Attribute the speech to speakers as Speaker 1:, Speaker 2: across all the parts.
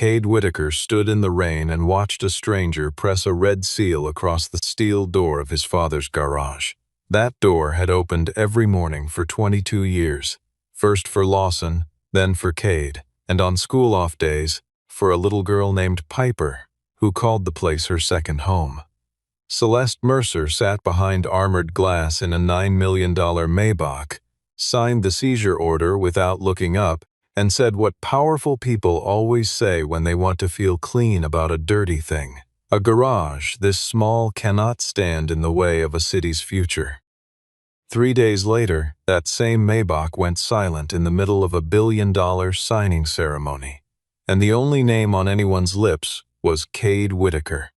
Speaker 1: Cade Whitaker stood in the rain and watched a stranger press a red seal across the steel door of his father's garage. That door had opened every morning for 22 years, first for Lawson, then for Cade, and on school-off days, for a little girl named Piper, who called the place her second home. Celeste Mercer sat behind armored glass in a $9 million Maybach, signed the seizure order without looking up, and said what powerful people always say when they want to feel clean about a dirty thing. A garage this small cannot stand in the way of a city's future. 3 days later, that same Maybach went silent in the middle of a $1 billion signing ceremony, and the only name on anyone's lips was Cade Whitaker.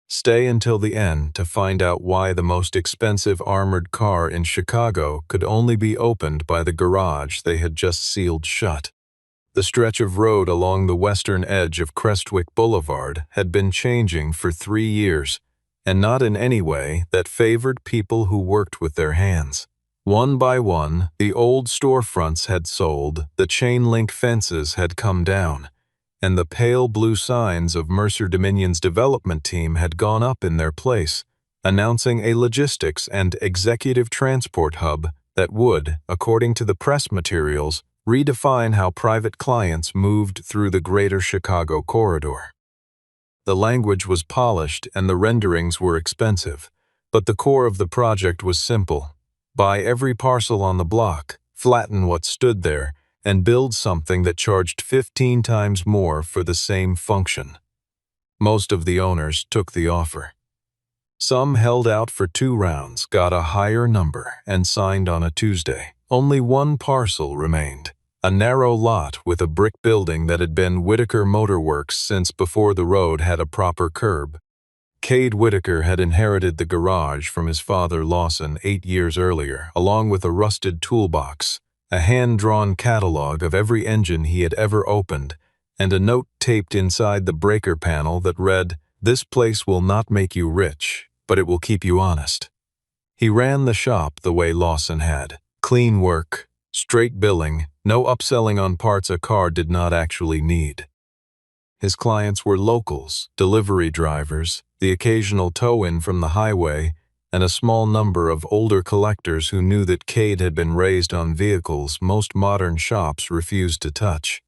Speaker 1: Stay until the end to find out why the most expensive armored car in Chicago could only be opened by the garage they had just sealed shut. The stretch of road along the western edge of Crestwick Boulevard had been changing for 3 years, and not in any way that favored people who worked with their hands. One by one, the old storefronts had sold, the chain-link fences had come down, and the pale blue signs of Mercer Dominion's development team had gone up in their place, announcing a logistics and executive transport hub that would, according to the press materials, redefine how private clients moved through the greater Chicago corridor. The language was polished and the renderings were expensive, but the core of the project was simple. Buy every parcel on the block, flatten what stood there, and build something that charged 15 times more for the same function. Most of the owners took the offer. Some held out for 2 rounds, got a higher number, and signed on a Tuesday. Only one parcel remained, a narrow lot with a brick building that had been Whitaker Motor Works since before the road had a proper curb. Cade Whitaker had inherited the garage from his father Lawson 8 years earlier, along with a rusted toolbox, a hand-drawn catalog of every engine he had ever opened, and a note taped inside the breaker panel that read, "This place will not make you rich, but it will keep you honest." He ran the shop the way Lawson had. Clean work, straight billing, no upselling on parts a car did not actually need. His clients were locals, delivery drivers, the occasional tow-in from the highway, and a small number of older collectors who knew that Cade had been raised on vehicles most modern shops refused to touch.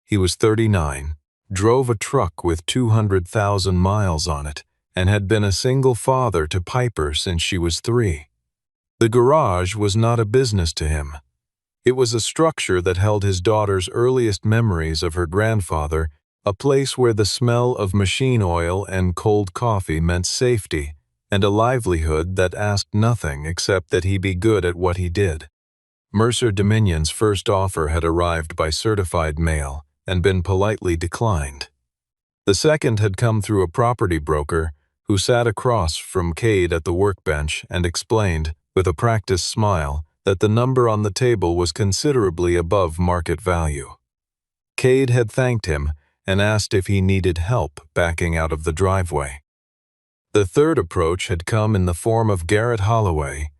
Speaker 1: He was 39, drove a truck with 200,000 miles on it, and had been a single father to Piper since she was 3. The garage was not a business to him. It was a structure that held his daughter's earliest memories of her grandfather, a place where the smell of machine oil and cold coffee meant safety, and a livelihood that asked nothing except that he be good at what he did. Mercer Dominion's first offer had arrived by certified mail and been politely declined. The second had come through a property broker who sat across from Cade at the workbench and explained, with a practiced smile, that the number on the table was considerably above market value. Cade had thanked him and asked if he needed help backing out of the driveway. The third approach had come in the form of Garrett Holloway,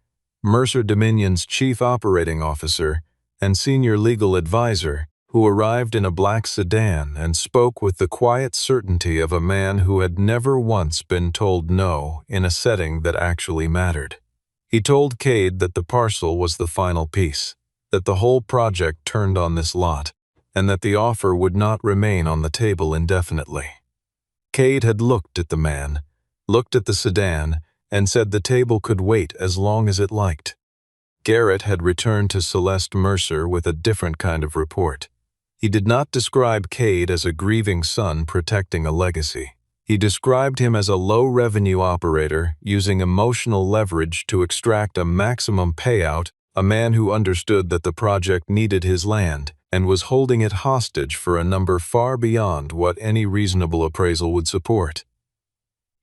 Speaker 1: Mercer Dominion's chief operating officer and senior legal advisor, who arrived in a black sedan and spoke with the quiet certainty of a man who had never once been told no in a setting that actually mattered. He told Cade that the parcel was the final piece, that the whole project turned on this lot, and that the offer would not remain on the table indefinitely. Cade had looked at the man, looked at the sedan, and said the table could wait as long as it liked. Garrett had returned to Celeste Mercer with a different kind of report. He did not describe Cade as a grieving son protecting a legacy. He described him as a low-revenue operator using emotional leverage to extract a maximum payout, a man who understood that the project needed his land and was holding it hostage for a number far beyond what any reasonable appraisal would support.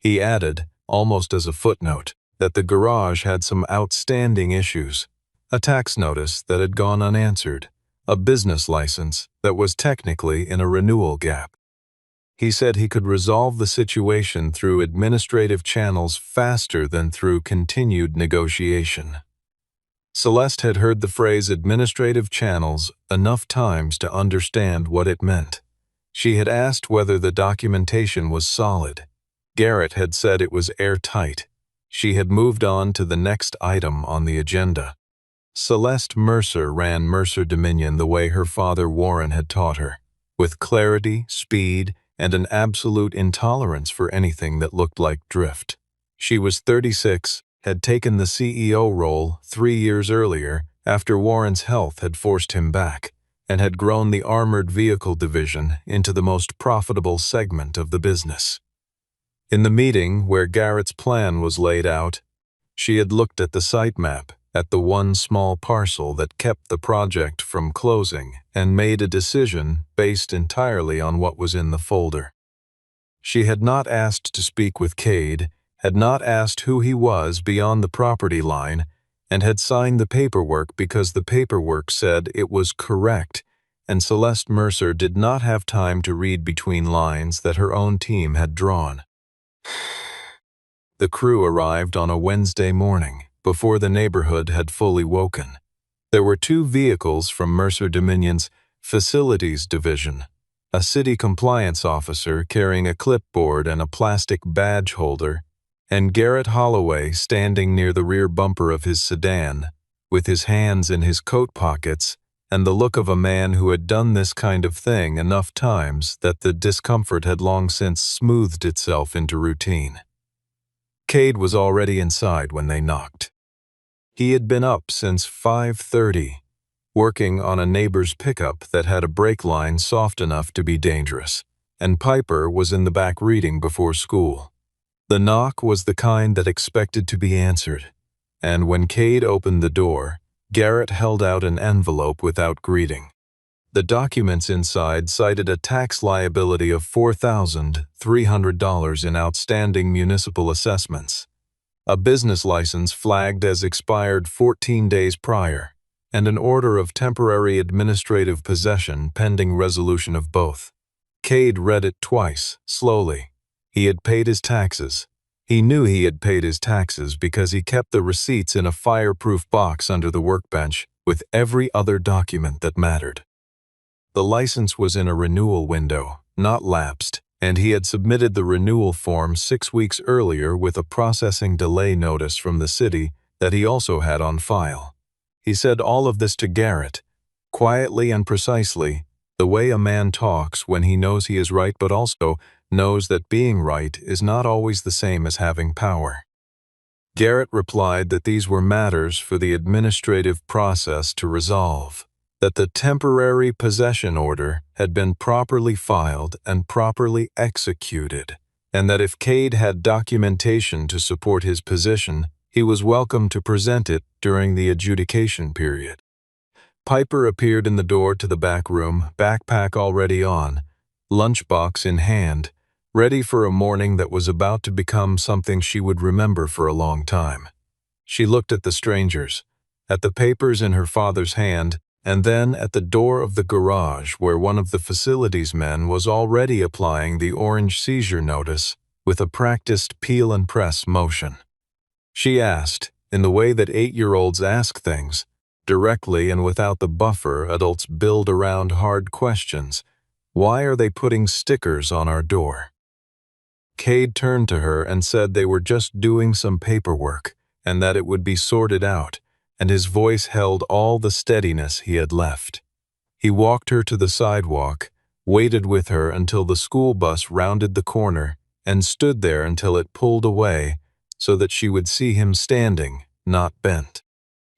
Speaker 1: He added, almost as a footnote, that the garage had some outstanding issues, a tax notice that had gone unanswered, a business license that was technically in a renewal gap. He said he could resolve the situation through administrative channels faster than through continued negotiation. Celeste had heard the phrase administrative channels enough times to understand what it meant. She had asked whether the documentation was solid. Garrett had said it was airtight. She had moved on to the next item on the agenda. Celeste Mercer ran Mercer Dominion the way her father Warren had taught her, with clarity, speed, and an absolute intolerance for anything that looked like drift. She was 36, had taken the CEO role 3 years earlier after Warren's health had forced him back, and had grown the armored vehicle division into the most profitable segment of the business. In the meeting where Garrett's plan was laid out, she had looked at the site map, at the one small parcel that kept the project from closing, and made a decision based entirely on what was in the folder. She had not asked to speak with Cade, had not asked who he was beyond the property line, and had signed the paperwork because the paperwork said it was correct, and Celeste Mercer did not have time to read between lines that her own team had drawn. The crew arrived on a Wednesday morning, before the neighborhood had fully woken. There were 2 vehicles from Mercer Dominion's Facilities Division, a city compliance officer carrying a clipboard and a plastic badge holder, and Garrett Holloway standing near the rear bumper of his sedan, with his hands in his coat pockets and the look of a man who had done this kind of thing enough times that the discomfort had long since smoothed itself into routine. Cade was already inside when they knocked. He had been up since 5:30, working on a neighbor's pickup that had a brake line soft enough to be dangerous, and Piper was in the back reading before school. The knock was the kind that expected to be answered, and when Cade opened the door, Garrett held out an envelope without greeting. The documents inside cited a tax liability of $4,300 in outstanding municipal assessments, a business license flagged as expired 14 days prior, and an order of temporary administrative possession pending resolution of both. Cade read it twice, slowly. He had paid his taxes. He knew he had paid his taxes because he kept the receipts in a fireproof box under the workbench with every other document that mattered. The license was in a renewal window, not lapsed, and he had submitted the renewal form 6 weeks earlier with a processing delay notice from the city that he also had on file. He said all of this to Garrett, quietly and precisely, the way a man talks when he knows he is right but also knows that being right is not always the same as having power. Garrett replied that these were matters for the administrative process to resolve, that the temporary possession order had been properly filed and properly executed, and that if Cade had documentation to support his position, he was welcome to present it during the adjudication period. Piper appeared in the door to the back room, backpack already on, lunchbox in hand, ready for a morning that was about to become something she would remember for a long time. She looked at the strangers, at the papers in her father's hand, and then at the door of the garage where one of the facilities men was already applying the orange seizure notice with a practiced peel and press motion. She asked, in the way that 8-year-olds ask things, directly and without the buffer adults build around hard questions, "Why are they putting stickers on our door?" Cade turned to her and said they were just doing some paperwork and that it would be sorted out, and his voice held all the steadiness he had left. He walked her to the sidewalk, waited with her until the school bus rounded the corner, and stood there until it pulled away so that she would see him standing, not bent.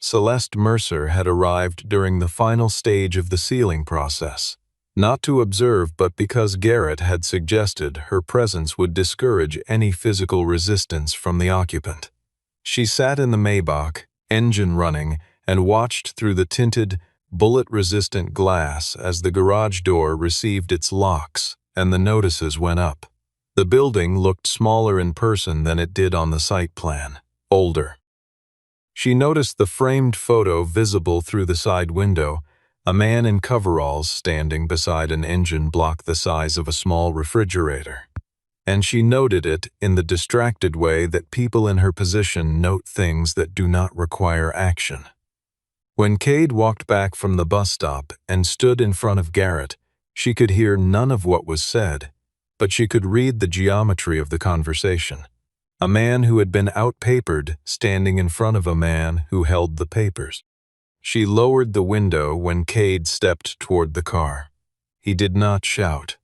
Speaker 1: Celeste Mercer had arrived during the final stage of the sealing process, not to observe but because Garrett had suggested her presence would discourage any physical resistance from the occupant. She sat in the Maybach, engine running, and watched through the tinted, bullet-resistant glass as the garage door received its locks and the notices went up. The building looked smaller in person than it did on the site plan, older. She noticed the framed photo visible through the side window, a man in coveralls standing beside an engine block the size of a small refrigerator. And she noted it in the distracted way that people in her position note things that do not require action. When Cade walked back from the bus stop and stood in front of Garrett, She could hear none of what was said, but she could read the geometry of the conversation. A man who had been outpapered standing in front of a man who held the papers. She lowered the window when Cade stepped toward the car. He did not shout.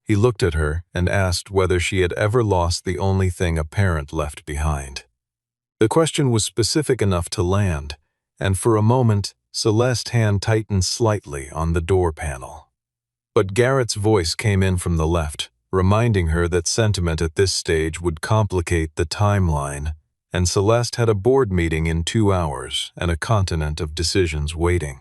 Speaker 1: He looked at her and asked whether she had ever lost the only thing a parent left behind. The question was specific enough to land, and for a moment, Celeste's hand tightened slightly on the door panel. But Garrett's voice came in from the left, reminding her that sentiment at this stage would complicate the timeline, and Celeste had a board meeting in 2 hours and a continent of decisions waiting.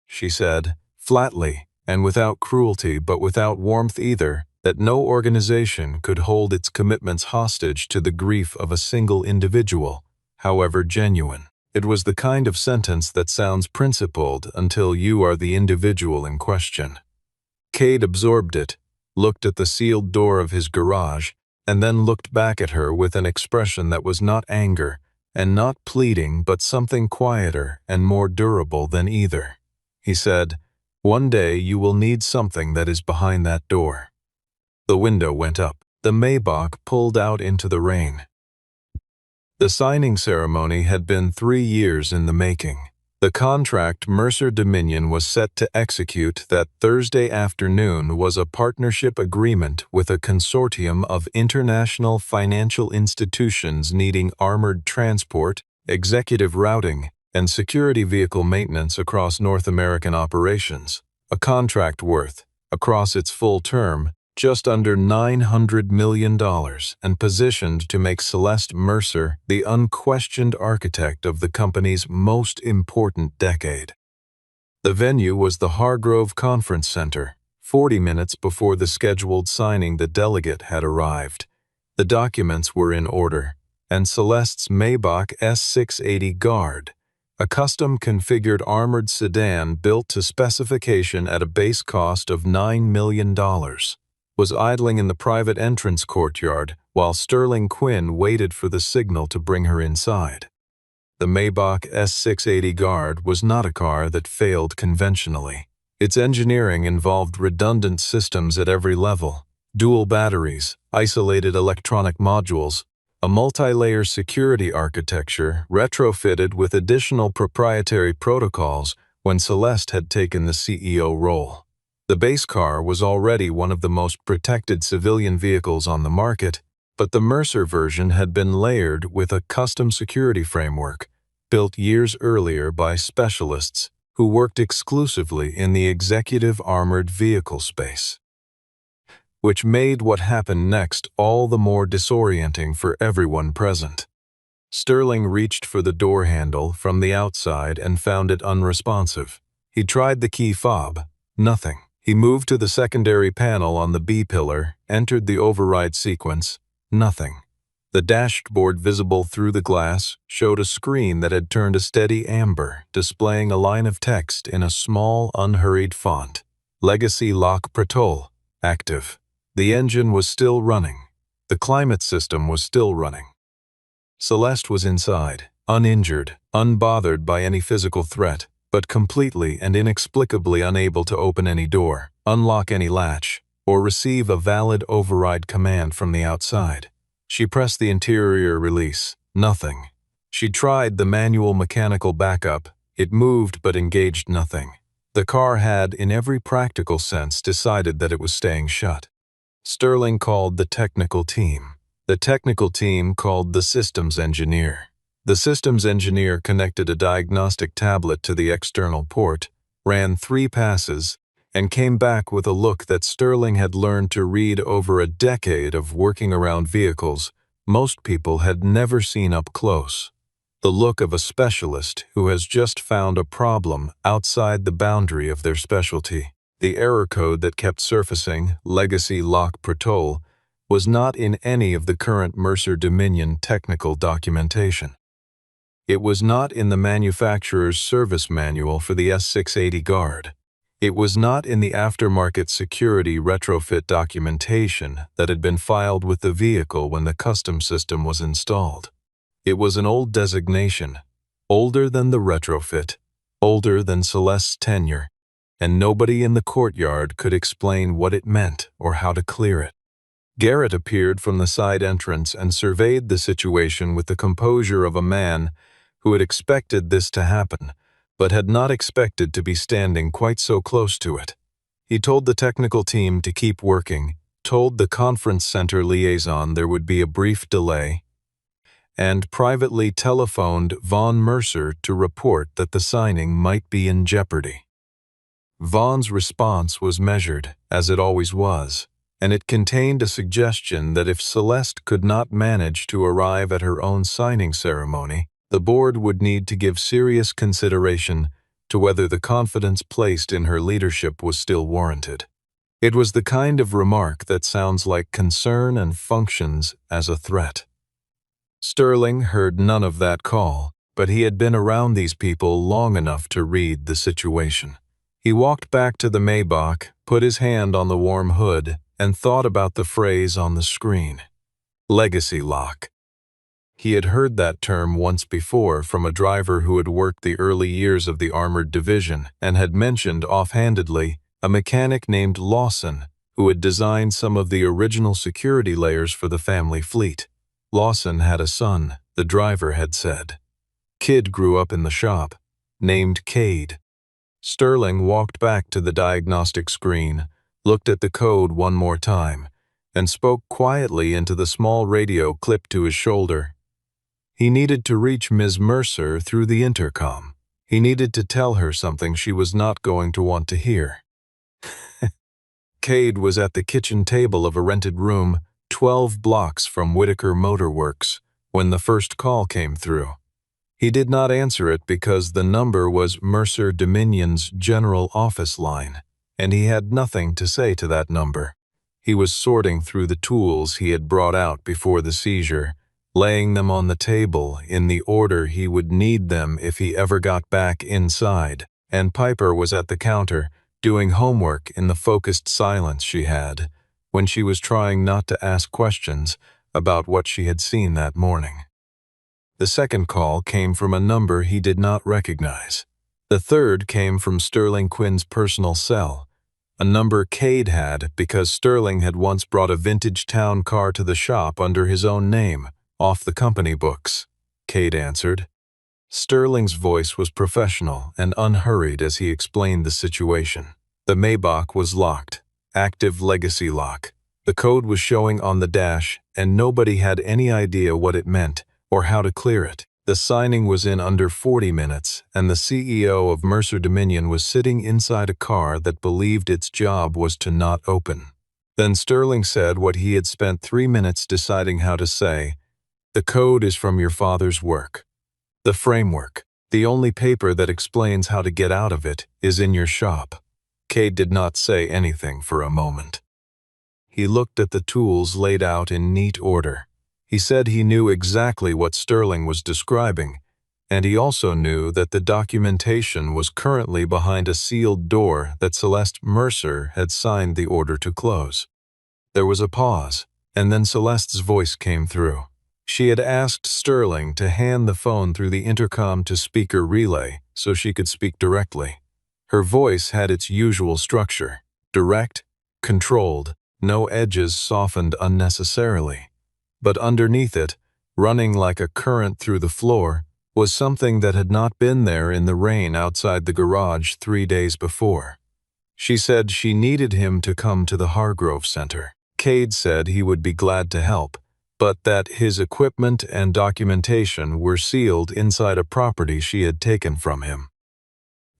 Speaker 1: She said, flatly, and without cruelty but without warmth either, that no organization could hold its commitments hostage to the grief of a single individual, however genuine. It was the kind of sentence that sounds principled until you are the individual in question. Cade absorbed it, looked at the sealed door of his garage, and then looked back at her with an expression that was not anger and not pleading but something quieter and more durable than either. He said, "One day you will need something that is behind that door." The window went up. The Maybach pulled out into the rain. The signing ceremony had been 3 years in the making. The contract Mercer Dominion was set to execute that Thursday afternoon was a partnership agreement with a consortium of international financial institutions needing armored transport, executive routing, and security vehicle maintenance across North American operations. A contract worth, across its full term, just under $900 million and positioned to make Celeste Mercer the unquestioned architect of the company's most important decade. The venue was the Hargrove Conference Center. 40 minutes before the scheduled signing, the delegate had arrived. The documents were in order, and Celeste's Maybach S680 Guard, a custom-configured armored sedan built to specification at a base cost of $9 million, was idling in the private entrance courtyard while Sterling Quinn waited for the signal to bring her inside. The Maybach S680 Guard was not a car that failed conventionally. Its engineering involved redundant systems at every level, dual batteries, isolated electronic modules, a multi-layer security architecture retrofitted with additional proprietary protocols when Celeste had taken the CEO role. The base car was already one of the most protected civilian vehicles on the market, but the Mercer version had been layered with a custom security framework, built years earlier by specialists who worked exclusively in the executive armored vehicle space, which made what happened next all the more disorienting for everyone present. Sterling reached for the door handle from the outside and found it unresponsive. He tried the key fob. Nothing. He moved to the secondary panel on the B-pillar, entered the override sequence. Nothing. The dashboard visible through the glass showed a screen that had turned a steady amber, displaying a line of text in a small, unhurried font. Legacy lock Protol. Active. The engine was still running. The climate system was still running. Celeste was inside, uninjured, unbothered by any physical threat, but completely and inexplicably unable to open any door, unlock any latch, or receive a valid override command from the outside. She pressed the interior release. Nothing. She tried the manual mechanical backup. It moved but engaged nothing. The car had, in every practical sense, decided that it was staying shut. Sterling called the technical team. The technical team called the systems engineer. The systems engineer connected a diagnostic tablet to the external port, ran 3 passes, and came back with a look that Sterling had learned to read over a decade of working around vehicles most people had never seen up close. The look of a specialist who has just found a problem outside the boundary of their specialty. The error code that kept surfacing, Legacy Lock Protol, was not in any of the current Mercer Dominion technical documentation. It was not in the manufacturer's service manual for the S680 Guard. It was not in the aftermarket security retrofit documentation that had been filed with the vehicle when the custom system was installed. It was an old designation, older than the retrofit, older than Celeste's tenure. and nobody in the courtyard could explain what it meant or how to clear it. Garrett appeared from the side entrance and surveyed the situation with the composure of a man who had expected this to happen, but had not expected to be standing quite so close to it. He told the technical team to keep working, told the conference center liaison there would be a brief delay, and privately telephoned Von Mercer to report that the signing might be in jeopardy. Von's response was measured, as it always was, and it contained a suggestion that if Celeste could not manage to arrive at her own signing ceremony, the board would need to give serious consideration to whether the confidence placed in her leadership was still warranted. It was the kind of remark that sounds like concern and functions as a threat. Sterling heard none of that call, but he had been around these people long enough to read the situation. He walked back to the Maybach, put his hand on the warm hood, and thought about the phrase on the screen. Legacy lock. He had heard that term once before from a driver who had worked the early years of the armored division and had mentioned offhandedly a mechanic named Lawson who had designed some of the original security layers for the family fleet. Lawson had a son, the driver had said. Kid grew up in the shop, named Cade. Sterling walked back to the diagnostic screen, looked at the code one more time, and spoke quietly into the small radio clipped to his shoulder. He needed to reach Ms. Mercer through the intercom. He needed to tell her something she was not going to want to hear. Cade was at the kitchen table of a rented room 12 blocks from Whitaker Motor Works when the first call came through. He did not answer it because the number was Mercer Dominion's general office line, and he had nothing to say to that number. He was sorting through the tools he had brought out before the seizure, laying them on the table in the order he would need them if he ever got back inside, and Piper was at the counter, doing homework in the focused silence she had, when she was trying not to ask questions about what she had seen that morning. The second call came from a number he did not recognize. The third came from Sterling Quinn's personal cell, a number Cade had because Sterling had once brought a vintage town car to the shop under his own name, off the company books. Cade answered. Sterling's voice was professional and unhurried as he explained the situation. The Maybach was locked, active legacy lock. The code was showing on the dash, and nobody had any idea what it meant or how to clear it. The signing was in under 40 minutes, and the CEO of Mercer Dominion was sitting inside a car that believed its job was to not open. Then Sterling said what he had spent 3 minutes deciding how to say. The code is from your father's work. The framework, the only paper that explains how to get out of it, is in your shop. Cade did not say anything for a moment. He looked at the tools laid out in neat order. He said he knew exactly what Sterling was describing, and he also knew that the documentation was currently behind a sealed door that Celeste Mercer had signed the order to close. There was a pause, and then Celeste's voice came through. She had asked Sterling to hand the phone through the intercom to speaker relay so she could speak directly. Her voice had its usual structure, direct, controlled, no edges softened unnecessarily. But underneath it, running like a current through the floor, was something that had not been there in the rain outside the garage 3 days before. She said she needed him to come to the Hargrove Center. Cade said he would be glad to help, but that his equipment and documentation were sealed inside a property she had taken from him.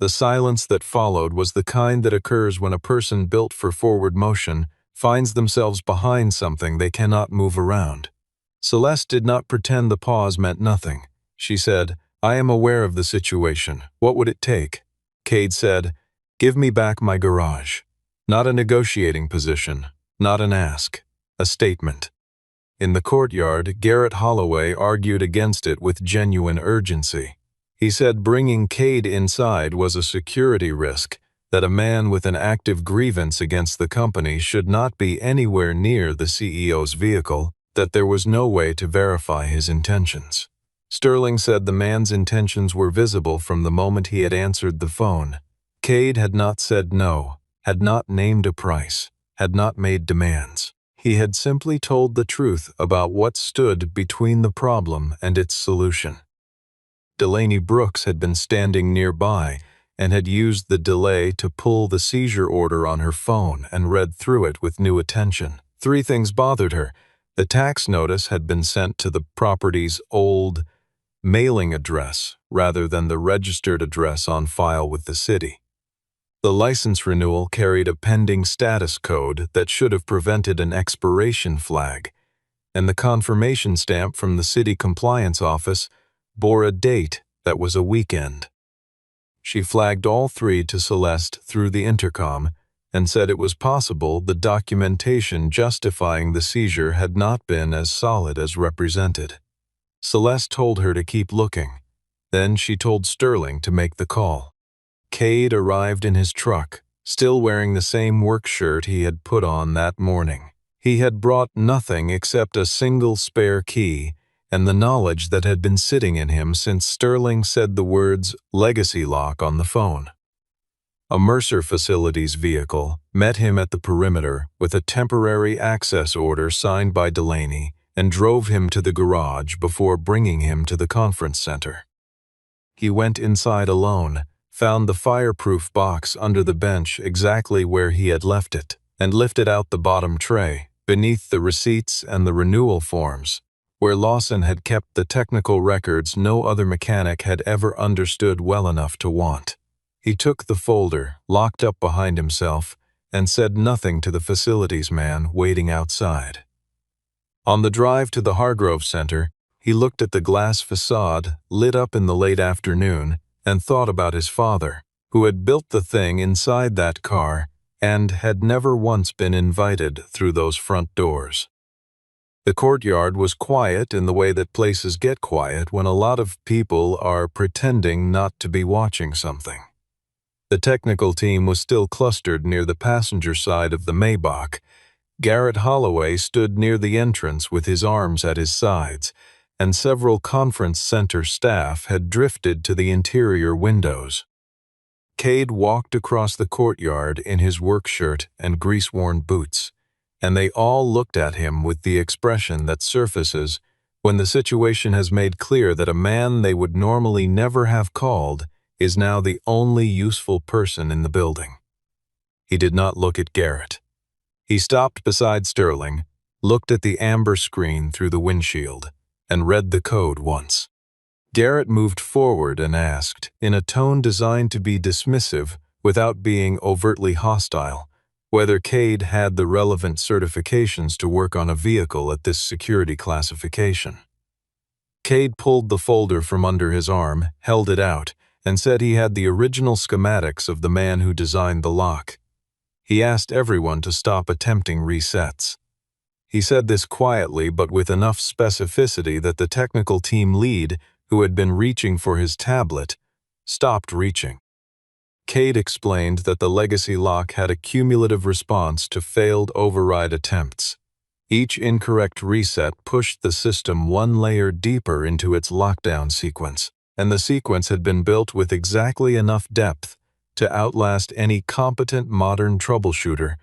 Speaker 1: The silence that followed was the kind that occurs when a person built for forward motion finds themselves behind something they cannot move around. Celeste did not pretend the pause meant nothing. She said, I am aware of the situation. What would it take? Cade said, give me back my garage. Not a negotiating position, not an ask, a statement. In the courtyard, Garrett Holloway argued against it with genuine urgency. He said bringing Cade inside was a security risk, that a man with an active grievance against the company should not be anywhere near the CEO's vehicle, that there was no way to verify his intentions. Sterling said the man's intentions were visible from the moment he had answered the phone. Cade had not said no, had not named a price, had not made demands. He had simply told the truth about what stood between the problem and its solution. Delaney Brooks had been standing nearby and had used the delay to pull the seizure order on her phone and read through it with new attention. 3 things bothered her. The tax notice had been sent to the property's old mailing address rather than the registered address on file with the city. The license renewal carried a pending status code that should have prevented an expiration flag, and the confirmation stamp from the city compliance office bore a date that was a weekend. She flagged all 3 to Celeste through the intercom and said it was possible the documentation justifying the seizure had not been as solid as represented. Celeste told her to keep looking. Then she told Sterling to make the call. Cade arrived in his truck, still wearing the same work shirt he had put on that morning. He had brought nothing except a single spare key and the knowledge that had been sitting in him since Sterling said the words "legacy lock" on the phone. A Mercer Facilities vehicle met him at the perimeter with a temporary access order signed by Delaney and drove him to the garage before bringing him to the conference center. He went inside alone, found the fireproof box under the bench exactly where he had left it, and lifted out the bottom tray, beneath the receipts and the renewal forms, where Lawson had kept the technical records no other mechanic had ever understood well enough to want. He took the folder, locked up behind himself, and said nothing to the facilities man waiting outside. On the drive to the Hargrove Center, he looked at the glass facade lit up in the late afternoon and thought about his father, who had built the thing inside that car and had never once been invited through those front doors. The courtyard was quiet in the way that places get quiet when a lot of people are pretending not to be watching something. The technical team was still clustered near the passenger side of the Maybach. Garrett Holloway stood near the entrance with his arms at his sides, and several conference center staff had drifted to the interior windows. Cade walked across the courtyard in his work shirt and grease-worn boots, and they all looked at him with the expression that surfaces when the situation has made clear that a man they would normally never have called is now the only useful person in the building. He did not look at Garrett. He stopped beside Sterling, looked at the amber screen through the windshield, and read the code once. Garrett moved forward and asked, in a tone designed to be dismissive without being overtly hostile, whether Cade had the relevant certifications to work on a vehicle at this security classification. Cade pulled the folder from under his arm, held it out, and said he had the original schematics of the man who designed the lock. He asked everyone to stop attempting resets. He said this quietly but with enough specificity that the technical team lead, who had been reaching for his tablet, stopped reaching. Cade explained that the legacy lock had a cumulative response to failed override attempts. Each incorrect reset pushed the system 1 layer deeper into its lockdown sequence, and the sequence had been built with exactly enough depth to outlast any competent modern troubleshooter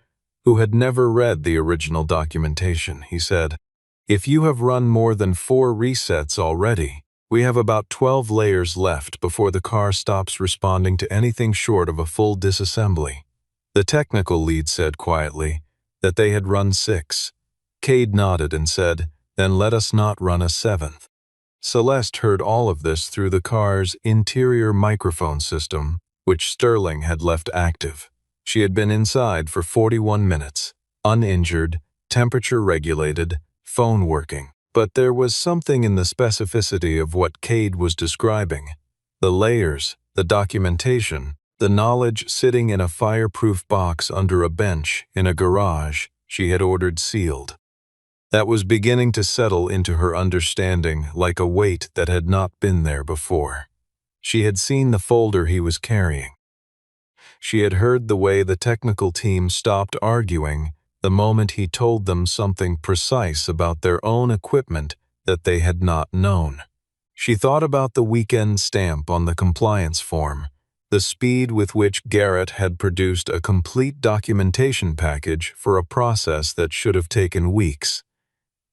Speaker 1: who had never read the original documentation. He said, "If you have run more than 4 resets already, we have about 12 layers left before the car stops responding to anything short of a full disassembly." The technical lead said quietly that they had run 6. Cade nodded and said, "Then let us not run a 7th. Celeste heard all of this through the car's interior microphone system, which Sterling had left active. She had been inside for 41 minutes, uninjured, temperature regulated, phone working. But there was something in the specificity of what Cade was describing. The layers, the documentation, the knowledge sitting in a fireproof box under a bench in a garage she had ordered sealed. That was beginning to settle into her understanding like a weight that had not been there before. She had seen the folder he was carrying. She had heard the way the technical team stopped arguing the moment he told them something precise about their own equipment that they had not known. She thought about the weekend stamp on the compliance form, the speed with which Garrett had produced a complete documentation package for a process that should have taken weeks,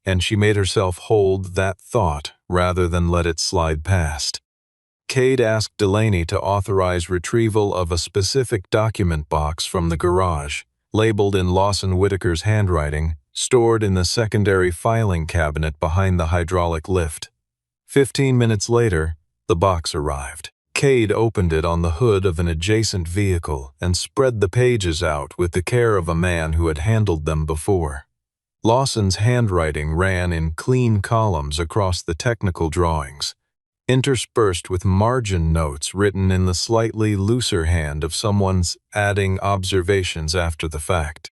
Speaker 1: and she made herself hold that thought rather than let it slide past. Cade asked Delaney to authorize retrieval of a specific document box from the garage, labeled in Lawson Whitaker's handwriting, stored in the secondary filing cabinet behind the hydraulic lift. 15 minutes later, the box arrived. Cade opened it on the hood of an adjacent vehicle and spread the pages out with the care of a man who had handled them before. Lawson's handwriting ran in clean columns across the technical drawings, interspersed with margin notes written in the slightly looser hand of someone's adding observations after the fact.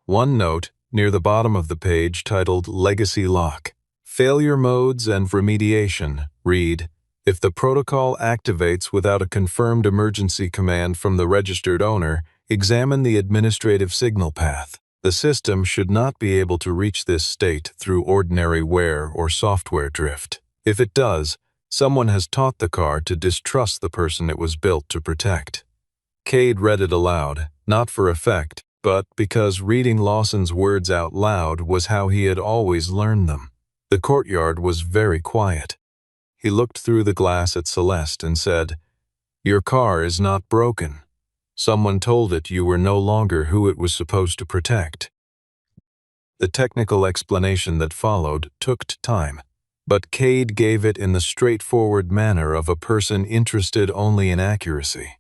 Speaker 1: One note, near the bottom of the page titled Legacy Lock, Failure Modes and Remediation, read, "If the protocol activates without a confirmed emergency command from the registered owner, examine the administrative signal path. The system should not be able to reach this state through ordinary wear or software drift. If it does, someone has taught the car to distrust the person it was built to protect." Cade read it aloud, not for effect, but because reading Lawson's words out loud was how he had always learned them. The courtyard was very quiet. He looked through the glass at Celeste and said, "Your car is not broken. Someone told it you were no longer who it was supposed to protect." The technical explanation that followed took time, but Cade gave it in the straightforward manner of a person interested only in accuracy.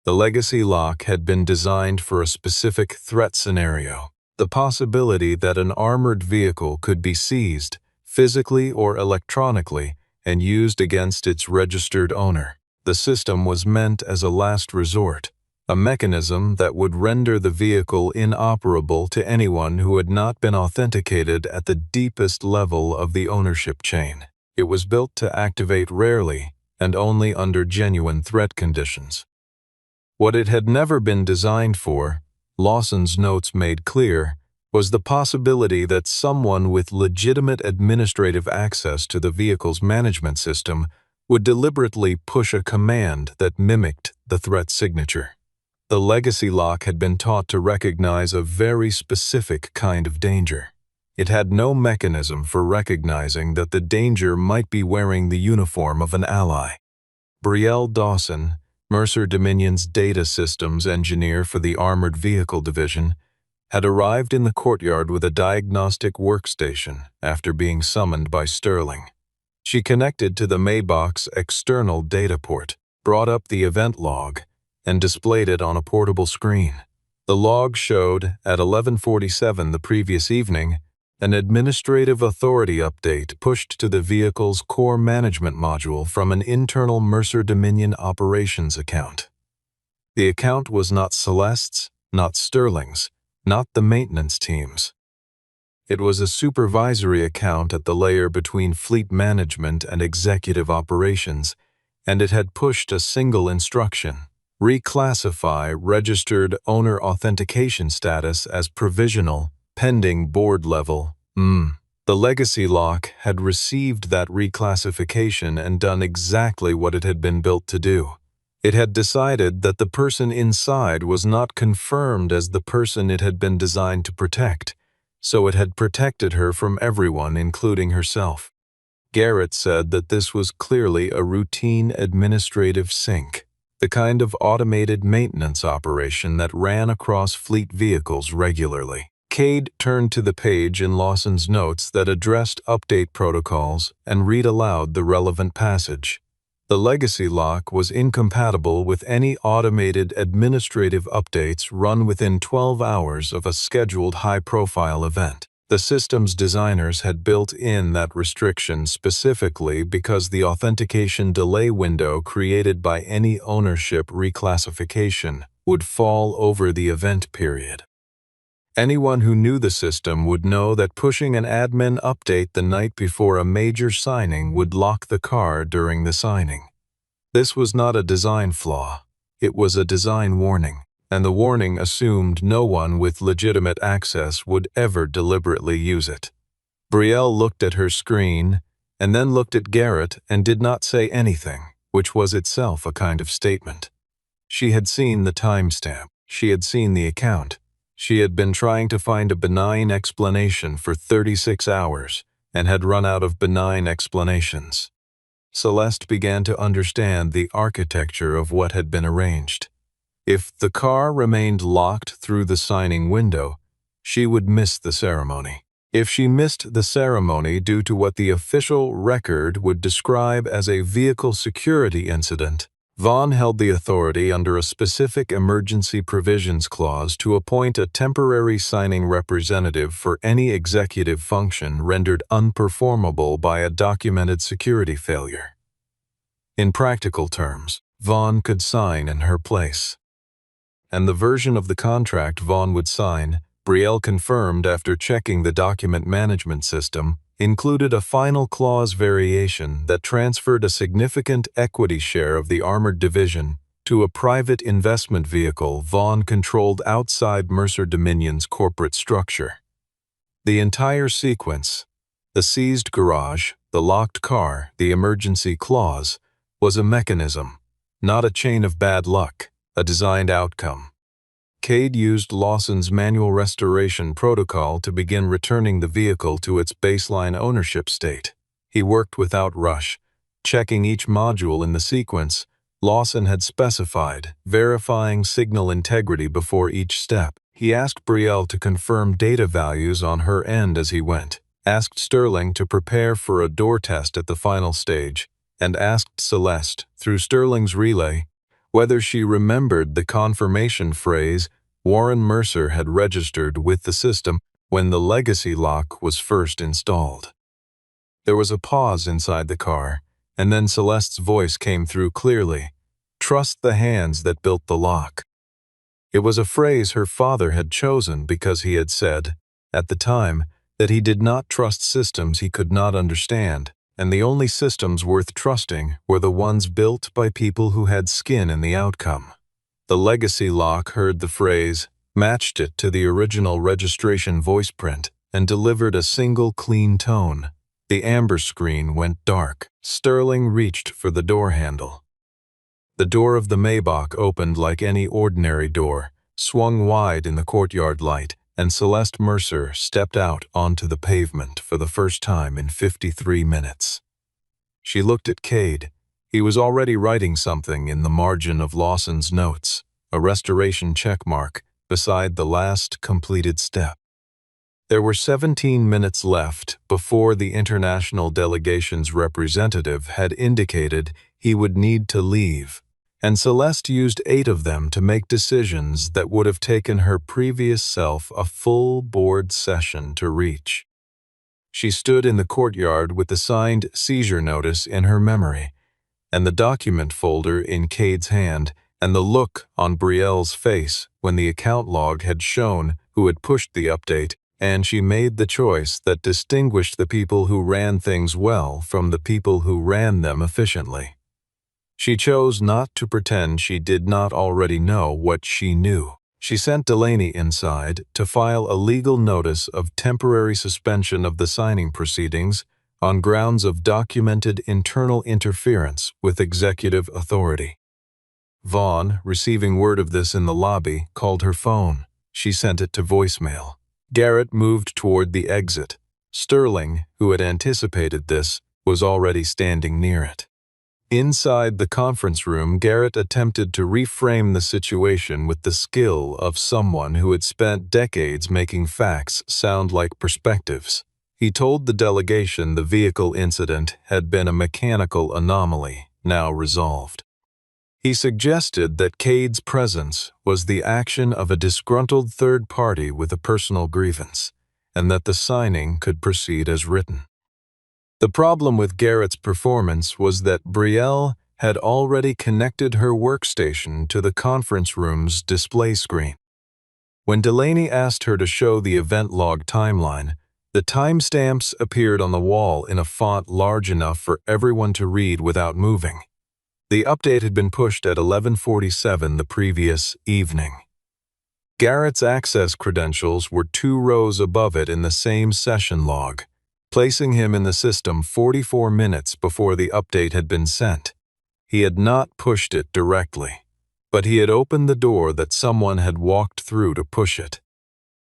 Speaker 1: The legacy lock had been designed for a specific threat scenario, the possibility that an armored vehicle could be seized, physically or electronically, and used against its registered owner. The system was meant as a last resort, a mechanism that would render the vehicle inoperable to anyone who had not been authenticated at the deepest level of the ownership chain. It was built to activate rarely and only under genuine threat conditions. What it had never been designed for, Lawson's notes made clear, was the possibility that someone with legitimate administrative access to the vehicle's management system would deliberately push a command that mimicked the threat signature. The legacy lock had been taught to recognize a very specific kind of danger. It had no mechanism for recognizing that the danger might be wearing the uniform of an ally. Brielle Dawson, Mercer Dominion's data systems engineer for the Armored Vehicle Division, had arrived in the courtyard with a diagnostic workstation after being summoned by Sterling. She connected to the Maybach's external data port, brought up the event log, and displayed it on a portable screen. The log showed, at 11:47 the previous evening, an administrative authority update pushed to the vehicle's core management module from an internal Mercer Dominion operations account. The account was not Celeste's, not Sterling's, not the maintenance team's. It was a supervisory account at the layer between fleet management and executive operations, and it had pushed a single instruction: reclassify registered owner authentication status as provisional, pending board level. The legacy lock had received that reclassification and done exactly what it had been built to do. It had decided that the person inside was not confirmed as the person it had been designed to protect, so it had protected her from everyone, including herself. Garrett said that this was clearly a routine administrative sync, the kind of automated maintenance operation that ran across fleet vehicles regularly. Cade turned to the page in Lawson's notes that addressed update protocols and read aloud the relevant passage. The legacy lock was incompatible with any automated administrative updates run within 12 hours of a scheduled high-profile event. The system's designers had built in that restriction specifically because the authentication delay window created by any ownership reclassification would fall over the event period. Anyone who knew the system would know that pushing an admin update the night before a major signing would lock the car during the signing. This was not a design flaw, it was a design warning, and the warning assumed no one with legitimate access would ever deliberately use it. Brielle looked at her screen, and then looked at Garrett and did not say anything, which was itself a kind of statement. She had seen the timestamp. She had seen the account. She had been trying to find a benign explanation for 36 hours and had run out of benign explanations. Celeste began to understand the architecture of what had been arranged. If the car remained locked through the signing window, she would miss the ceremony. If she missed the ceremony due to what the official record would describe as a vehicle security incident, Vaughn held the authority under a specific emergency provisions clause to appoint a temporary signing representative for any executive function rendered unperformable by a documented security failure. In practical terms, Vaughn could sign in her place. And the version of the contract Vaughn would sign, Brielle confirmed after checking the document management system, included a final clause variation that transferred a significant equity share of the armored division to a private investment vehicle Vaughn controlled outside Mercer Dominion's corporate structure. The entire sequence, the seized garage, the locked car, the emergency clause, was a mechanism, not a chain of bad luck, a designed outcome. Cade used Lawson's manual restoration protocol to begin returning the vehicle to its baseline ownership state. He worked without rush, checking each module in the sequence Lawson had specified, verifying signal integrity before each step. He asked Brielle to confirm data values on her end as he went, asked Sterling to prepare for a door test at the final stage, and asked Celeste, through Sterling's relay, whether she remembered the confirmation phrase Warren Mercer had registered with the system when the legacy lock was first installed. There was a pause inside the car, and then Celeste's voice came through clearly. "Trust the hands that built the lock." It was a phrase her father had chosen because he had said, at the time, that he did not trust systems he could not understand, and the only systems worth trusting were the ones built by people who had skin in the outcome. The legacy lock heard the phrase, matched it to the original registration voice print, and delivered a single clean tone. The amber screen went dark. Sterling reached for the door handle. The door of the Maybach opened like any ordinary door, swung wide in the courtyard light, and Celeste Mercer stepped out onto the pavement for the first time in 53 minutes. She looked at Cade. He was already writing something in the margin of Lawson's notes, a restoration checkmark beside the last completed step. There were 17 minutes left before the international delegation's representative had indicated he would need to leave, and Celeste used 8 of them to make decisions that would have taken her previous self a full board session to reach. She stood in the courtyard with the signed seizure notice in her memory, and the document folder in Cade's hand, and the look on Brielle's face when the account log had shown who had pushed the update, and she made the choice that distinguished the people who ran things well from the people who ran them efficiently. She chose not to pretend she did not already know what she knew. She sent Delaney inside to file a legal notice of temporary suspension of the signing proceedings on grounds of documented internal interference with executive authority. Vaughn, receiving word of this in the lobby, called her phone. She sent it to voicemail. Garrett moved toward the exit. Sterling, who had anticipated this, was already standing near it. Inside the conference room, Garrett attempted to reframe the situation with the skill of someone who had spent decades making facts sound like perspectives. He told the delegation the vehicle incident had been a mechanical anomaly, now resolved. He suggested that Cade's presence was the action of a disgruntled third party with a personal grievance, and that the signing could proceed as written. The problem with Garrett's performance was that Brielle had already connected her workstation to the conference room's display screen. When Delaney asked her to show the event log timeline, the timestamps appeared on the wall in a font large enough for everyone to read without moving. The update had been pushed at 11:47 the previous evening. Garrett's access credentials were 2 rows above it in the same session log, placing him in the system 44 minutes before the update had been sent. He had not pushed it directly. but he had opened the door that someone had walked through to push it.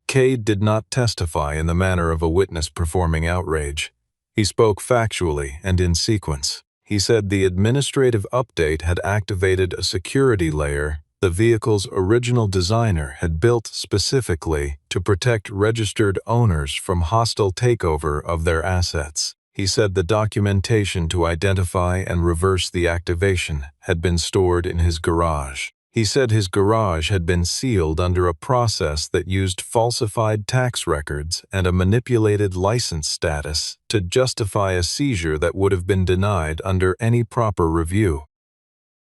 Speaker 1: Cade did not testify in the manner of a witness performing outrage. He spoke factually and in sequence. He said the administrative update had activated a security layer the vehicle's original designer had built specifically to protect registered owners from hostile takeover of their assets. He said the documentation to identify and reverse the activation had been stored in his garage. He said his garage had been sealed under a process that used falsified tax records and a manipulated license status to justify a seizure that would have been denied under any proper review.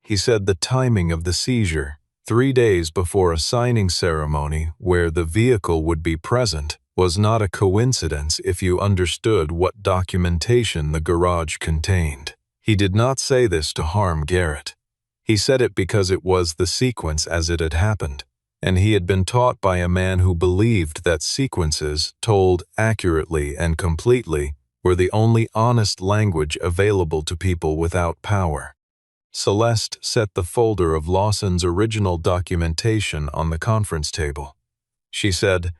Speaker 1: He said the timing of the seizure, 3 days before a signing ceremony where the vehicle would be present, was not a coincidence if you understood what documentation the garage contained. He did not say this to harm Garrett. He said it because it was the sequence as it had happened, and he had been taught by a man who believed that sequences, told accurately and completely, were the only honest language available to people without power. Celeste set the folder of Lawson's original documentation on the conference table. She said,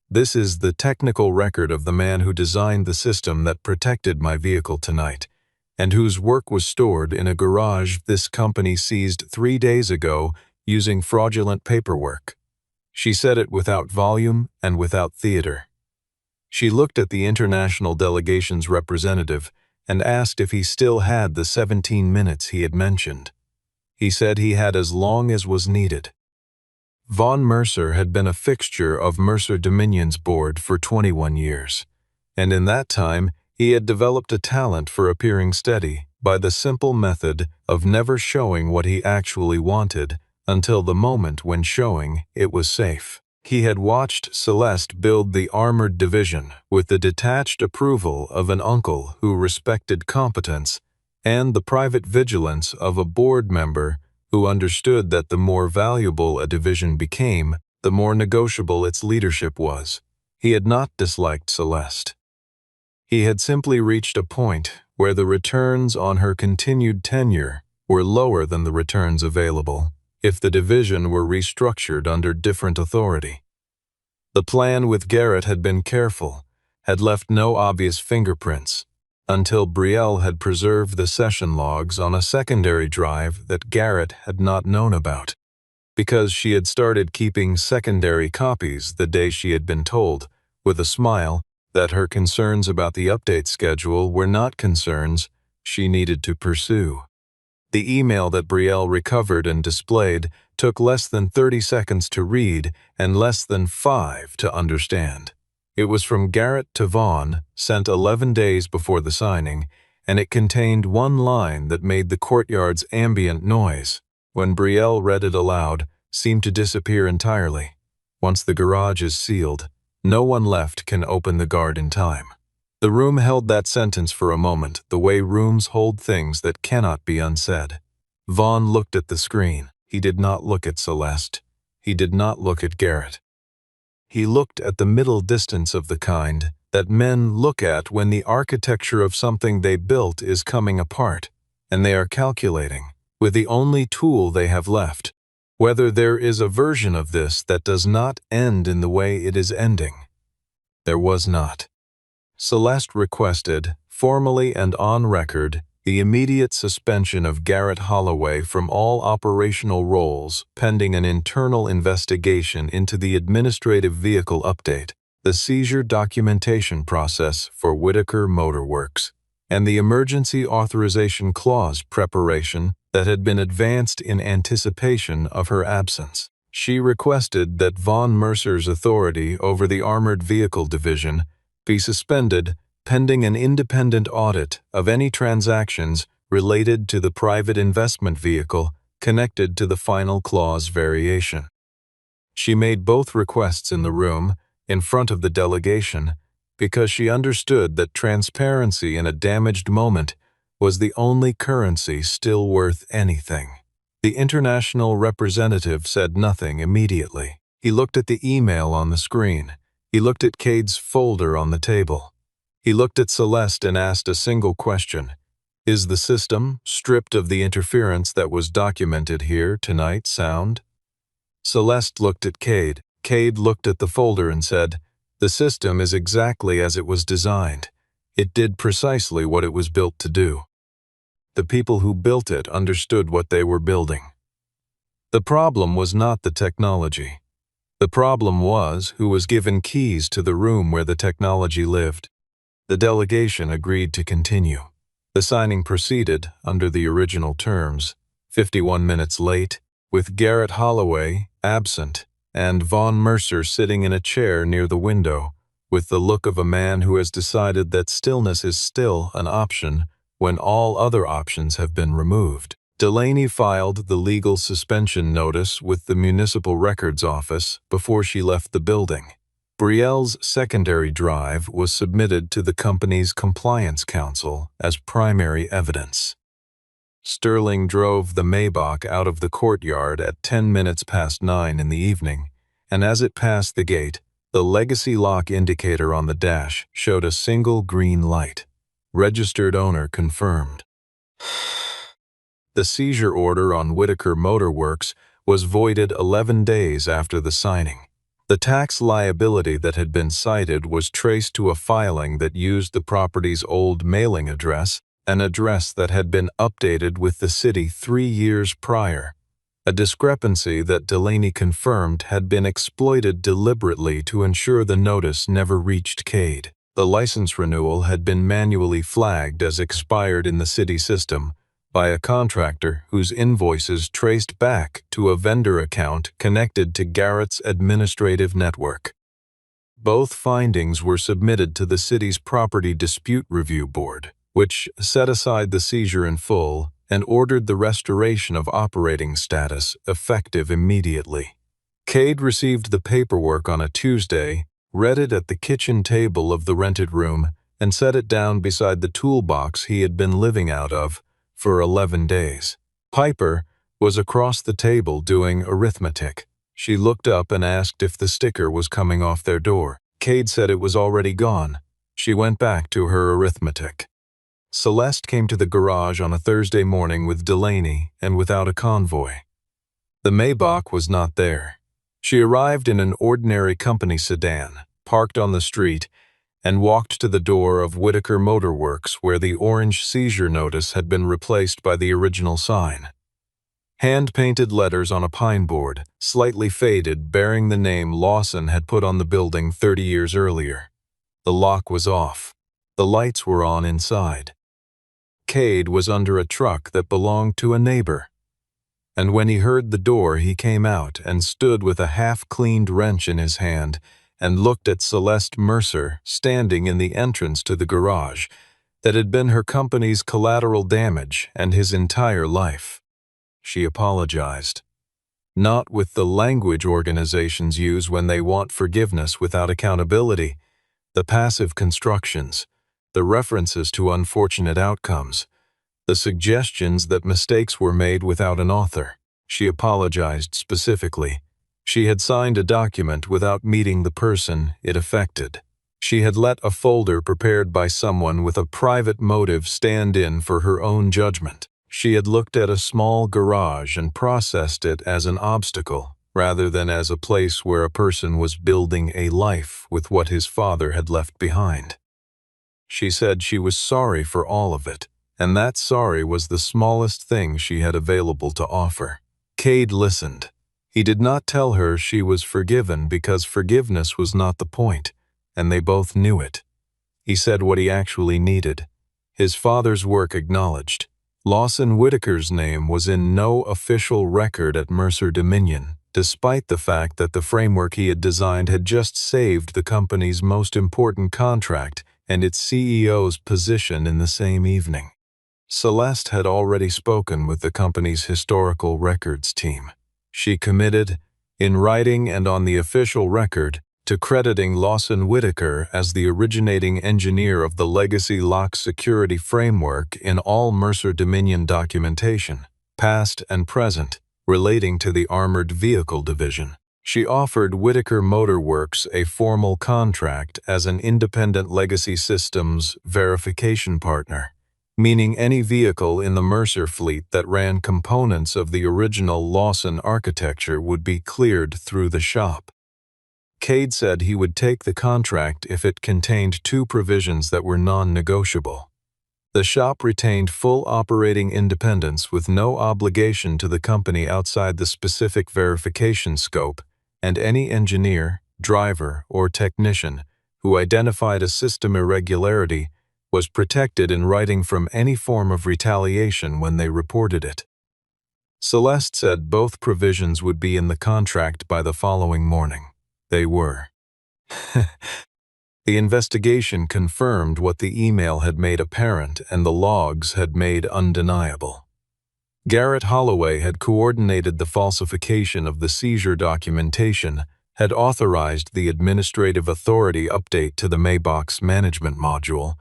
Speaker 1: "This is the technical record of the man who designed the system that protected my vehicle tonight, and whose work was stored in a garage this company seized 3 days ago using fraudulent paperwork." She said it without volume and without theater. She looked at the international delegation's representative and asked if he still had the 17 minutes he had mentioned. He said he had as long as was needed. Von Mercer had been a fixture of Mercer Dominion's board for 21 years, and in that time he had developed a talent for appearing steady by the simple method of never showing what he actually wanted until the moment when showing it was safe. He had watched Celeste build the armored division with the detached approval of an uncle who respected competence and the private vigilance of a board member who understood that the more valuable a division became, the more negotiable its leadership was. He had not disliked Celeste. He had simply reached a point where the returns on her continued tenure were lower than the returns available if the division were restructured under different authority. The plan with Garrett had been careful, had left no obvious fingerprints, until Brielle had preserved the session logs on a secondary drive that Garrett had not known about, because she had started keeping secondary copies the day she had been told, with a smile, that her concerns about the update schedule were not concerns she needed to pursue. The email that Brielle recovered and displayed took less than 30 seconds to read and less than 5 to understand. It was from Garrett to Vaughn, sent 11 days before the signing, and it contained one line that made the courtyard's ambient noise, when Brielle read it aloud, seemed to disappear entirely. Once the garage is sealed, no one left can open the guard in time. The room held that sentence for a moment, the way rooms hold things that cannot be unsaid. Vaughn looked at the screen. He did not look at Celeste. He did not look at Garrett. He looked at the middle distance of the kind that men look at when the architecture of something they built is coming apart, and they are calculating, with the only tool they have left, whether there is a version of this that does not end in the way it is ending. There was not. Celeste requested, formally and on record, the immediate suspension of Garrett Holloway from all operational roles pending an internal investigation into the administrative vehicle update, the seizure documentation process for Whitaker Motor Works, and the emergency authorization clause preparation that had been advanced in anticipation of her absence. She requested that Von Mercer's authority over the Armored Vehicle Division be suspended pending an independent audit of any transactions related to the private investment vehicle connected to the final clause variation. She made both requests in the room, in front of the delegation, because she understood that transparency in a damaged moment was the only currency still worth anything. The international representative said nothing immediately. He looked at the email on the screen. He looked at Cade's folder on the table. He looked at Celeste and asked a single question. Is the system, stripped of the interference that was documented here tonight, sound? Celeste looked at Cade. Cade looked at the folder and said, "The system is exactly as it was designed. It did precisely what it was built to do. The people who built it understood what they were building. The problem was not the technology. The problem was who was given keys to the room where the technology lived." The delegation agreed to continue. The signing proceeded under the original terms, 51 minutes late, with Garrett Holloway absent and Von Mercer sitting in a chair near the window, with the look of a man who has decided that stillness is still an option when all other options have been removed. Delaney filed the legal suspension notice with the Municipal Records Office before she left the building. Brielle's secondary drive was submitted to the company's Compliance Council as primary evidence. Sterling drove the Maybach out of the courtyard at 10 minutes past 9 in the evening, and as it passed the gate, the legacy lock indicator on the dash showed a single green light. Registered owner confirmed. The seizure order on Whitaker Motor Works was voided 11 days after the signing. The tax liability that had been cited was traced to a filing that used the property's old mailing address, an address that had been updated with the city 3 years prior, a discrepancy that Delaney confirmed had been exploited deliberately to ensure the notice never reached Cade. The license renewal had been manually flagged as expired in the city system by a contractor whose invoices traced back to a vendor account connected to Garrett's administrative network. Both findings were submitted to the city's Property Dispute Review Board, which set aside the seizure in full and ordered the restoration of operating status effective immediately. Cade received the paperwork on a Tuesday, read it at the kitchen table of the rented room, and set it down beside the toolbox he had been living out of for 11 days. Piper was across the table doing arithmetic. She looked up and asked if the sticker was coming off their door. Cade said it was already gone. She went back to her arithmetic. Celeste came to the garage on a Thursday morning with Delaney and without a convoy. The Maybach was not there. She arrived in an ordinary company sedan, parked on the street, and walked to the door of Whitaker Motor Works where the orange seizure notice had been replaced by the original sign. Hand-painted letters on a pine board, slightly faded, bearing the name Lawson had put on the building 30 years earlier. The lock was off. The lights were on inside. Cade was under a truck that belonged to a neighbor, and when he heard the door he came out and stood with a half-cleaned wrench in his hand and looked at Celeste Mercer standing in the entrance to the garage that had been her company's collateral damage and his entire life. She apologized. Not with the language organizations use when they want forgiveness without accountability, the passive constructions, the references to unfortunate outcomes, the suggestions that mistakes were made without an author. She apologized specifically. She had signed a document without meeting the person it affected. She had let a folder prepared by someone with a private motive stand in for her own judgment. She had looked at a small garage and processed it as an obstacle, rather than as a place where a person was building a life with what his father had left behind. She said she was sorry for all of it, and that sorry was the smallest thing she had available to offer. Cade listened. He did not tell her she was forgiven because forgiveness was not the point, and they both knew it. He said what he actually needed. His father's work acknowledged. Lawson Whitaker's name was in no official record at Mercer Dominion, despite the fact that the framework he had designed had just saved the company's most important contract and its CEO's position in the same evening. Celeste had already spoken with the company's historical records team. She committed, in writing and on the official record, to crediting Lawson Whitaker as the originating engineer of the legacy lock security framework in all Mercer Dominion documentation, past and present, relating to the armored vehicle division. She offered Whitaker Motor Works a formal contract as an independent legacy systems verification partner, meaning any vehicle in the Mercer fleet that ran components of the original Lawson architecture would be cleared through the shop. Cade said he would take the contract if it contained two provisions that were non-negotiable. The shop retained full operating independence with no obligation to the company outside the specific verification scope, and any engineer, driver, or technician who identified a system irregularity was protected in writing from any form of retaliation when they reported it. Celeste said both provisions would be in the contract by the following morning. They were. The investigation confirmed what the email had made apparent and the logs had made undeniable. Garrett Holloway had coordinated the falsification of the seizure documentation, had authorized the administrative authority update to the Maybach's management module,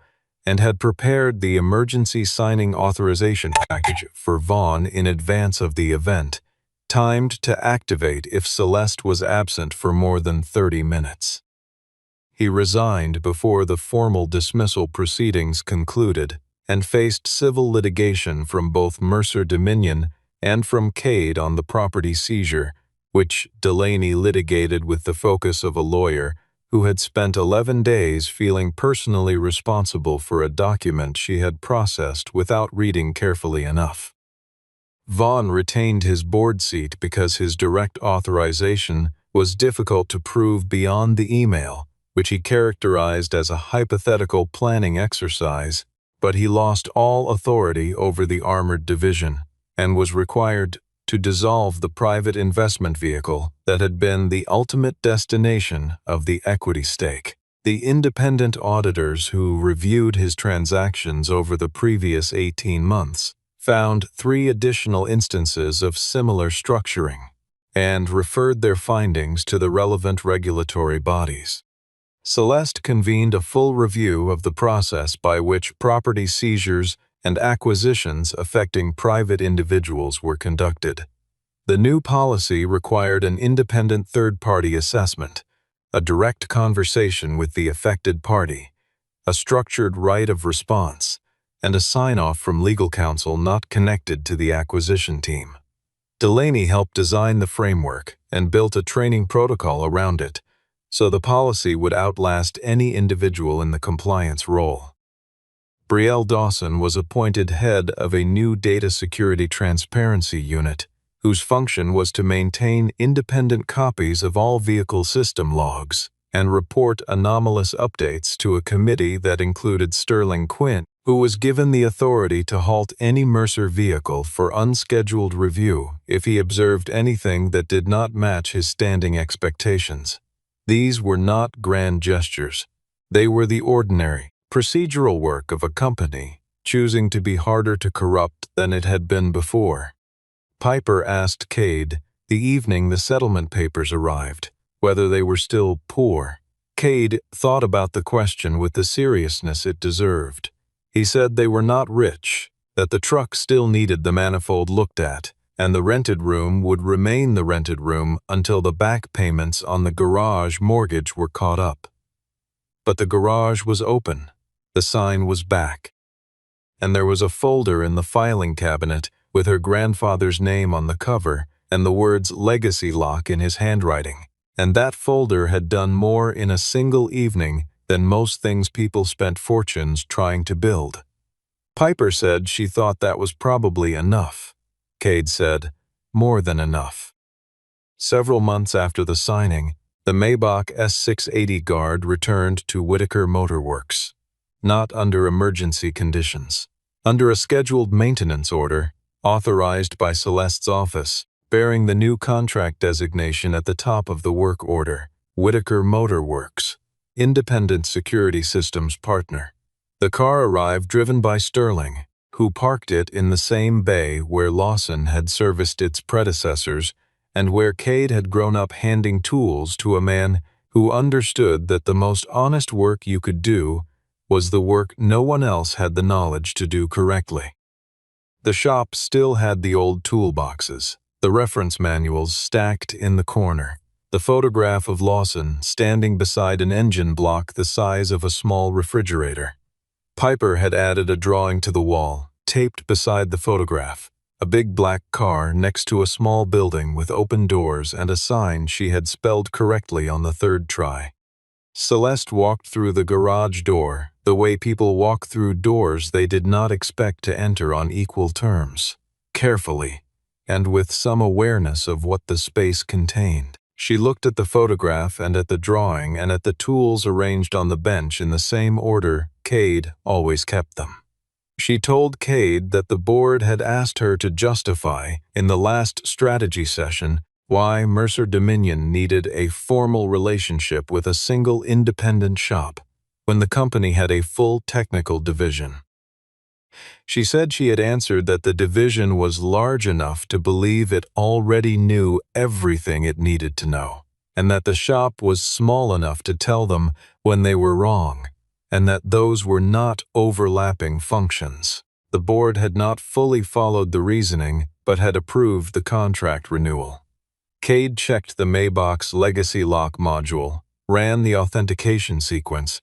Speaker 1: and had prepared the emergency signing authorization package for Vaughn in advance of the event, timed to activate if Celeste was absent for more than 30 minutes. He resigned before the formal dismissal proceedings concluded and faced civil litigation from both Mercer Dominion and from Cade on the property seizure, which Delaney litigated with the focus of a lawyer who had spent 11 days feeling personally responsible for a document she had processed without reading carefully enough. Vaughn retained his board seat because his direct authorization was difficult to prove beyond the email, which he characterized as a hypothetical planning exercise, but he lost all authority over the armored division and was required to dissolve the private investment vehicle that had been the ultimate destination of the equity stake. The independent auditors who reviewed his transactions over the previous 18 months found 3 additional instances of similar structuring and referred their findings to the relevant regulatory bodies. Celeste convened a full review of the process by which property seizures and acquisitions affecting private individuals were conducted. The new policy required an independent third-party assessment, a direct conversation with the affected party, a structured right of response, and a sign-off from legal counsel not connected to the acquisition team. Delaney helped design the framework and built a training protocol around it, so the policy would outlast any individual in the compliance role. Brielle Dawson was appointed head of a new data security transparency unit, whose function was to maintain independent copies of all vehicle system logs and report anomalous updates to a committee that included Sterling Quinn, who was given the authority to halt any Mercer vehicle for unscheduled review if he observed anything that did not match his standing expectations. These were not grand gestures. They were the ordinary, procedural work of a company choosing to be harder to corrupt than it had been before. Piper asked Cade, the evening the settlement papers arrived, whether they were still poor. Cade thought about the question with the seriousness it deserved. He said they were not rich, that the truck still needed the manifold looked at, and the rented room would remain the rented room until the back payments on the garage mortgage were caught up. But the garage was open, the sign was back, and there was a folder in the filing cabinet with her grandfather's name on the cover and the words Legacy Lock in his handwriting, and that folder had done more in a single evening than most things people spent fortunes trying to build. Piper said she thought that was probably enough. Cade said, more than enough. Several months after the signing, the Maybach S680 Guard returned to Whitaker Motor Works. Not under emergency conditions. Under a scheduled maintenance order, authorized by Celeste's office, bearing the new contract designation at the top of the work order, Whitaker Motor Works, independent security systems partner. The car arrived driven by Sterling, who parked it in the same bay where Lawson had serviced its predecessors and where Cade had grown up handing tools to a man who understood that the most honest work you could do was the work no one else had the knowledge to do correctly. The shop still had the old toolboxes, the reference manuals stacked in the corner, the photograph of Lawson standing beside an engine block the size of a small refrigerator. Piper had added a drawing to the wall, taped beside the photograph, a big black car next to a small building with open doors and a sign she had spelled correctly on the third try. Celeste walked through the garage door, the way people walk through doors they did not expect to enter on equal terms, carefully, and with some awareness of what the space contained. She looked at the photograph and at the drawing and at the tools arranged on the bench in the same order Cade always kept them. She told Cade that the board had asked her to justify, in the last strategy session, why Mercer Dominion needed a formal relationship with a single independent shop, when the company had a full technical division. She said she had answered that the division was large enough to believe it already knew everything it needed to know, and that the shop was small enough to tell them when they were wrong, and that those were not overlapping functions. The board had not fully followed the reasoning, but had approved the contract renewal. Cade checked the Maybach's legacy lock module, ran the authentication sequence,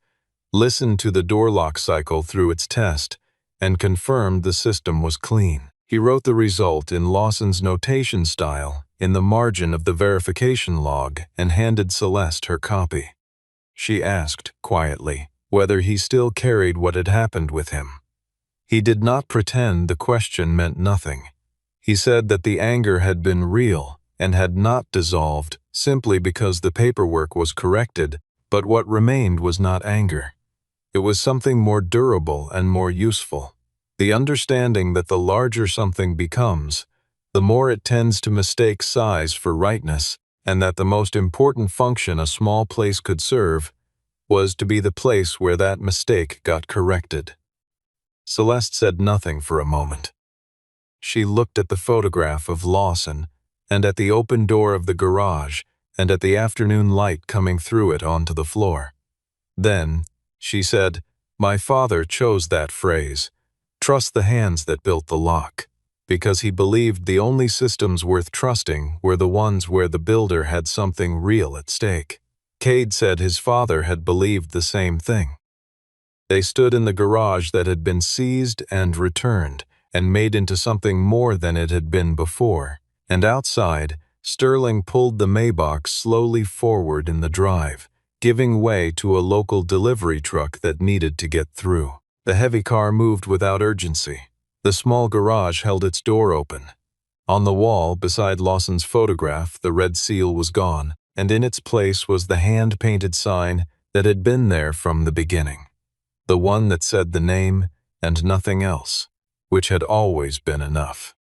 Speaker 1: listened to the door lock cycle through its test, and confirmed the system was clean. He wrote the result in Lawson's notation style in the margin of the verification log and handed Celeste her copy. She asked, quietly, whether he still carried what had happened with him. He did not pretend the question meant nothing. He said that the anger had been real and had not dissolved simply because the paperwork was corrected, but what remained was not anger. It was something more durable and more useful. The understanding that the larger something becomes, the more it tends to mistake size for rightness, and that the most important function a small place could serve was to be the place where that mistake got corrected. Celeste said nothing for a moment. She looked at the photograph of Lawson, and at the open door of the garage, and at the afternoon light coming through it onto the floor. Then, she said, "My father chose that phrase, trust the hands that built the lock, because he believed the only systems worth trusting were the ones where the builder had something real at stake." Cade said his father had believed the same thing. They stood in the garage that had been seized and returned, and made into something more than it had been before, and outside, Sterling pulled the Maybach slowly forward in the drive, giving way to a local delivery truck that needed to get through. The heavy car moved without urgency. The small garage held its door open. On the wall, beside Lawson's photograph, the red seal was gone, and in its place was the hand-painted sign that had been there from the beginning. The one that said the name and nothing else, which had always been enough.